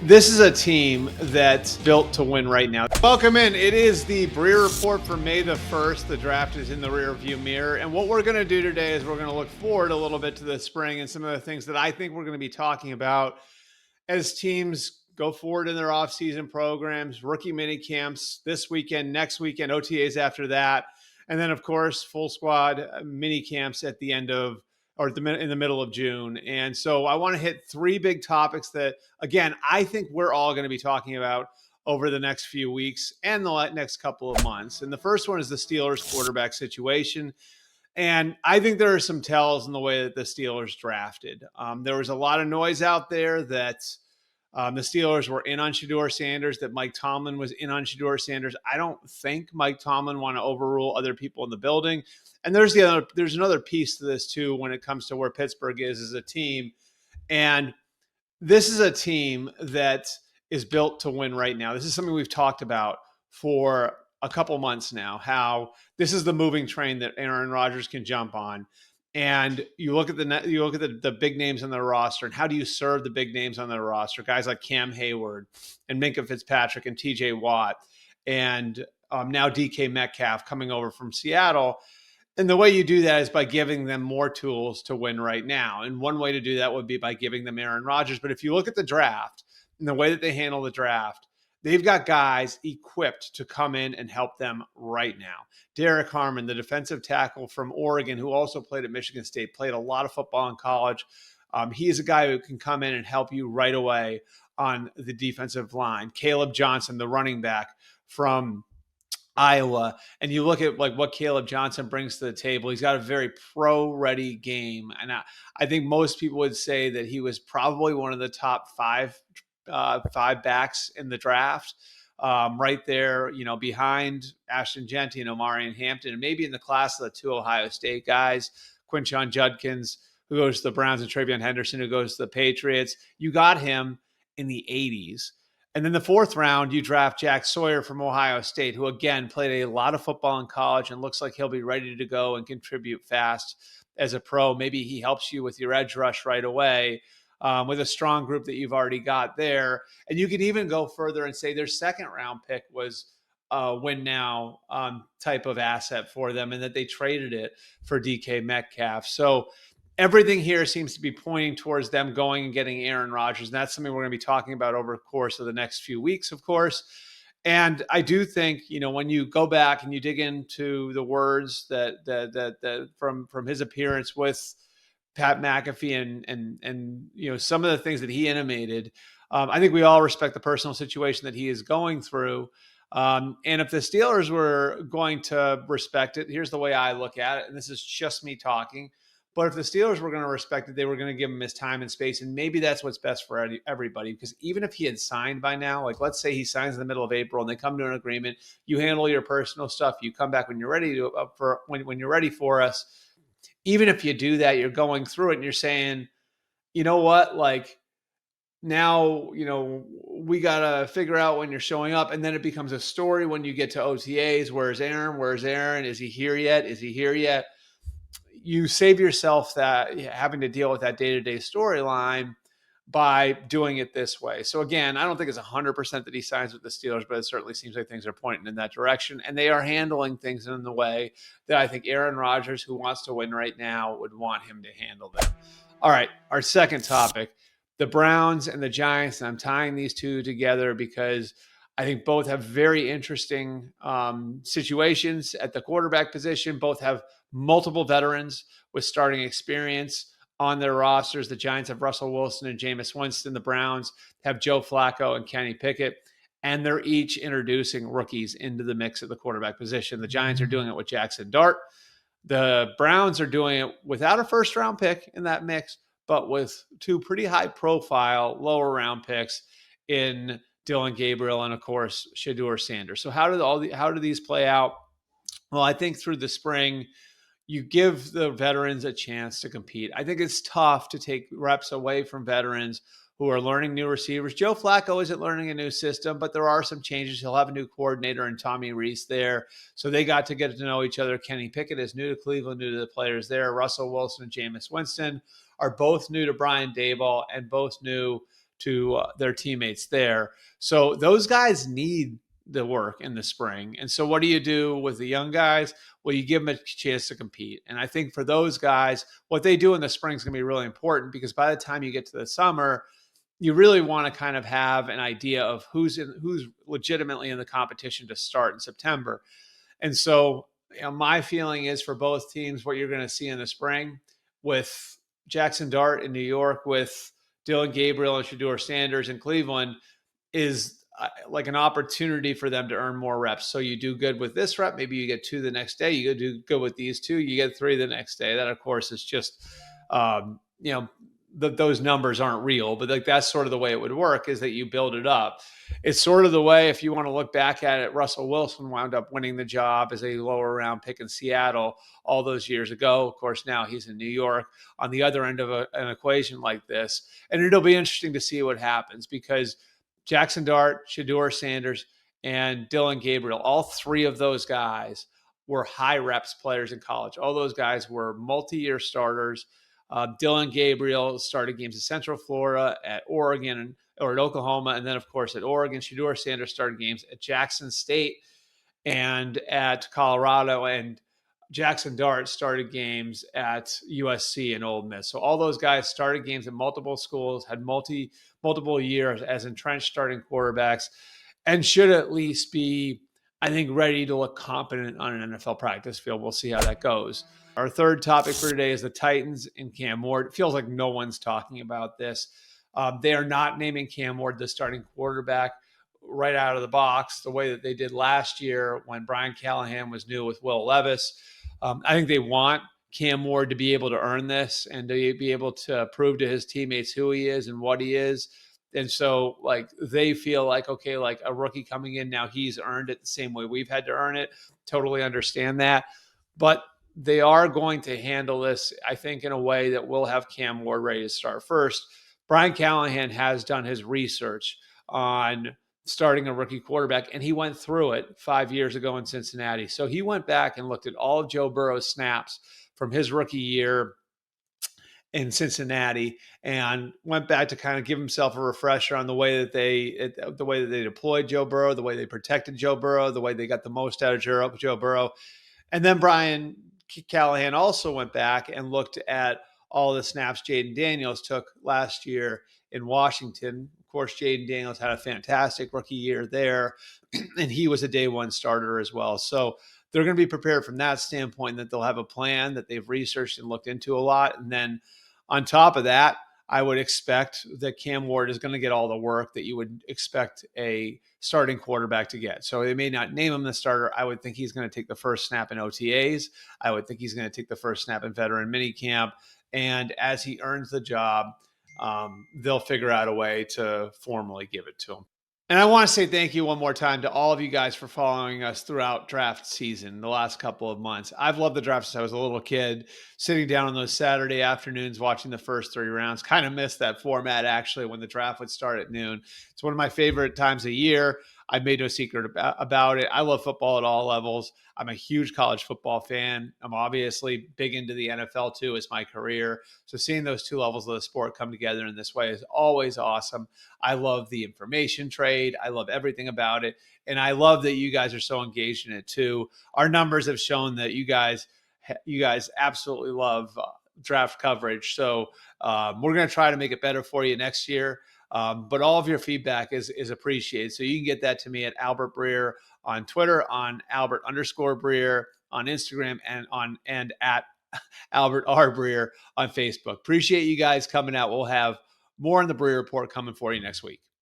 This is a team that's built to win right now. Welcome in. It is the Breer Report for May the 1st. The draft is in the rearview mirror. And what we're going to do today is we're going to look forward a little bit to the spring and some of the things that I think we're going to be talking about as teams go forward in their offseason programs, rookie mini camps this weekend, next weekend, OTAs after that. And then, of course, full squad mini camps at the end of in the middle of June. And so I want to hit three big topics that, again, I think we're all going to be talking about over the next few weeks and the next couple of months. And the first one is the Steelers quarterback situation. And I think there are some tells in the way that the Steelers drafted. There was a lot of noise out there that the Steelers were in on Shedeur Sanders, that Mike Tomlin was in on Shedeur Sanders. I don't think Mike Tomlin want to overrule other people in the building. And there's another piece to this too when it comes to where Pittsburgh is as a team. And this is a team that is built to win right now. This is something we've talked about for a couple months now, how this is the moving train that Aaron Rodgers can jump on. And you look at the big names on their roster, and how do you serve the big names on their roster? Guys like Cam Hayward and Minkah Fitzpatrick and T.J. Watt, and now DK Metcalf coming over from Seattle. And the way you do that is by giving them more tools to win right now. And one way to do that would be by giving them Aaron Rodgers. But if you look at the draft and the way that they handle the draft, they've got guys equipped to come in and help them right now. Derek Harmon, the defensive tackle from Oregon, who also played at Michigan State, played a lot of football in college. He is a guy who can come in and help you right away on the defensive line. Caleb Johnson, the running back from Iowa, and you look at like what Caleb Johnson brings to the table. He's got a very pro-ready game, and I think most people would say that he was probably one of the top five backs in the draft, right there, behind Ashton Genty and Omarion Hampton, and maybe in the class of the two Ohio State guys, Quinshon Judkins, who goes to the Browns, and Travion Henderson, who goes to the Patriots. You got him in the 80s. And then the fourth round, you draft Jack Sawyer from Ohio State, who, again, played a lot of football in college and looks like he'll be ready to go and contribute fast as a pro. Maybe he helps you with your edge rush right away with a strong group that you've already got there. And you can even go further and say their second round pick was a win now type of asset for them, and that they traded it for DK Metcalf. So everything here seems to be pointing towards them going and getting Aaron Rodgers. And that's something we're going to be talking about over the course of the next few weeks, of course. And I do think, when you go back and you dig into the words that from his appearance with Pat McAfee and some of the things that he intimated, I think we all respect the personal situation that he is going through. And if the Steelers were going to respect it, here's the way I look at it, and this is just me talking. But if the Steelers were going to respect it, they were going to give him his time and space. And maybe that's what's best for everybody. Because even if he had signed by now, like let's say he signs in the middle of April and they come to an agreement, you handle your personal stuff, you come back when you're ready when you're ready for us. Even if you do that, you're going through it and you're saying, you know what, like now, we got to figure out when you're showing up. And then it becomes a story when you get to OTAs. Where's Aaron? Where's Aaron? Is he here yet? Is he here yet? You save yourself that having to deal with that day-to-day storyline by doing it this way. So again, I don't think it's 100% that he signs with the Steelers, but it certainly seems like things are pointing in that direction. And they are handling things in the way that I think Aaron Rodgers, who wants to win right now, would want him to handle them. All right, our second topic, the Browns and the Giants. And I'm tying these two together because I think both have very interesting situations at the quarterback position. Both have multiple veterans with starting experience on their rosters. The Giants have Russell Wilson and Jameis Winston. The Browns have Joe Flacco and Kenny Pickett. And they're each introducing rookies into the mix at the quarterback position. The Giants are doing it with Jackson Dart. The Browns are doing it without a first-round pick in that mix, but with two pretty high-profile lower-round picks in Dylan Gabriel and, of course, Shedeur Sanders. So how do these play out? Well, I think through the spring, you give the veterans a chance to compete. I think it's tough to take reps away from veterans who are learning new receivers. Joe Flacco isn't learning a new system, but there are some changes. He'll have a new coordinator in Tommy Rees there. So they got to get to know each other. Kenny Pickett is new to Cleveland, new to the players there. Russell Wilson and Jameis Winston are both new to Brian Daboll and both new to their teammates there. So those guys need the work in the spring. And so what do you do with the young guys? Well, you give them a chance to compete. And I think for those guys, what they do in the spring is going to be really important, because by the time you get to the summer, you really want to kind of have an idea of who's legitimately in the competition to start in September. And so, my feeling is for both teams, what you're going to see in the spring with Jackson Dart in New York, with Dylan Gabriel and Shedeur Sanders in Cleveland, is like an opportunity for them to earn more reps. So you do good with this rep, maybe you get 2 the next day. You do good with these 2, you get 3 the next day. That, of course, is just, those numbers aren't real, but like that's sort of the way it would work, is that you build it up. It's sort of the way, if you want to look back at it, Russell Wilson wound up winning the job as a lower round pick in Seattle all those years ago. Of course, now he's in New York on the other end of an equation like this. And it'll be interesting to see what happens, because Jackson Dart, Shedeur Sanders, and Dylan Gabriel, all 3 of those guys were high reps players in college. All those guys were multi-year starters. Dylan Gabriel started games in Central Florida, at Oregon, or at Oklahoma, and then, of course, at Oregon. Shedeur Sanders started games at Jackson State and at Colorado, and Jackson Dart started games at USC and Ole Miss. So all those guys started games at multiple schools, had multiple years as entrenched starting quarterbacks, and should at least be, I think, ready to look competent on an NFL practice field. We'll see how that goes. Our third topic for today is the Titans and Cam Ward. It feels like no one's talking about this. They are not naming Cam Ward the starting quarterback right out of the box, the way that they did last year when Brian Callahan was new with Will Levis. I think they want Cam Ward to be able to earn this and to be able to prove to his teammates who he is and what he is. And so, like, they feel like, okay, like a rookie coming in now, he's earned it the same way we've had to earn it. Totally understand that. But they are going to handle this, I think, in a way that will have Cam Ward ready to start. First, Brian Callahan has done his research on starting a rookie quarterback, and he went through it 5 years ago in Cincinnati. So he went back and looked at all of Joe Burrow's snaps from his rookie year in Cincinnati, and went back to kind of give himself a refresher on the way that they deployed Joe Burrow, the way they protected Joe Burrow, the way they got the most out of Joe Burrow. And then Brian Callahan also went back and looked at all the snaps Jaden Daniels took last year in Washington. Of course, Jaden Daniels had a fantastic rookie year there, and he was a day one starter as well. So they're going to be prepared from that standpoint, that they'll have a plan that they've researched and looked into a lot. And then on top of that, I would expect that Cam Ward is going to get all the work that you would expect a starting quarterback to get. So they may not name him the starter. I would think he's going to take the first snap in OTAs. I would think he's going to take the first snap in veteran minicamp. And as he earns the job, they'll figure out a way to formally give it to him. And I want to say thank you one more time to all of you guys for following us throughout draft season the last couple of months. I've loved the draft since I was a little kid, sitting down on those Saturday afternoons watching the first 3 rounds. Kind of missed that format, actually, when the draft would start at noon. It's one of my favorite times of year. I've made no secret about it. I love football at all levels. I'm a huge college football fan. I'm obviously big into the NFL too as my career. So seeing those 2 levels of the sport come together in this way is always awesome. I love the information trade. I love everything about it. And I love that you guys are so engaged in it too. Our numbers have shown that you guys absolutely love draft coverage. So we're going to try to make it better for you next year. But all of your feedback is appreciated. So you can get that to me at Albert Breer on Twitter, on Albert_Breer on Instagram, and at Albert R. Breer on Facebook. Appreciate you guys coming out. We'll have more on the Breer Report coming for you next week.